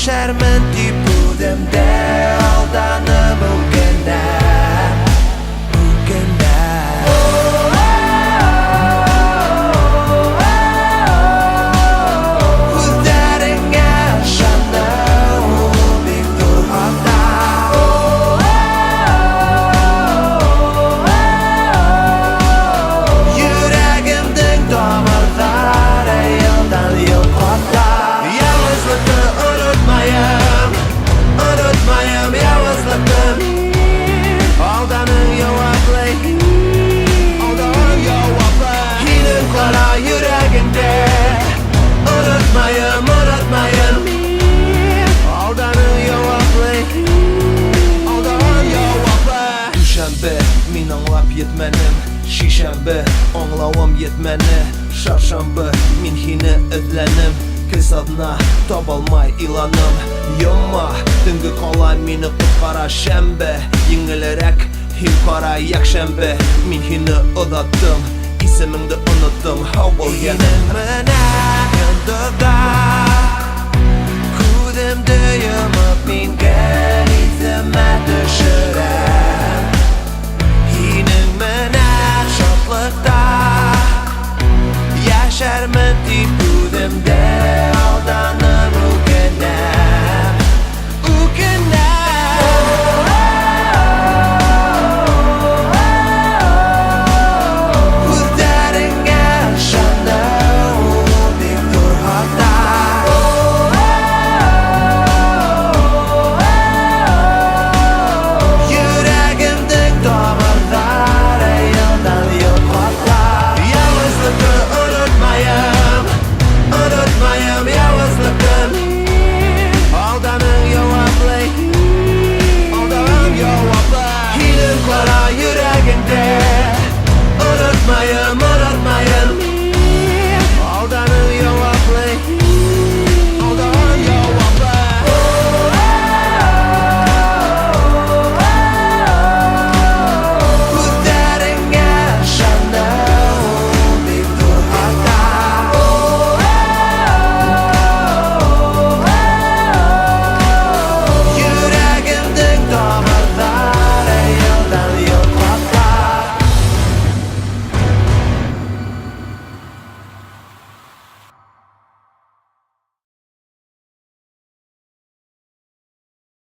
yaşarman dipudimde aldanıp bugüne Min anlap yetmenim Şişembe anlavam yetmeni Şarşambe min hine ödlenim Kız adına tabalmay ilanım Yomma dünkü kolay mini kutkara şembe Yenilerek himkara yakşembe Min hine ödattım İsimini de unuttum How will you know?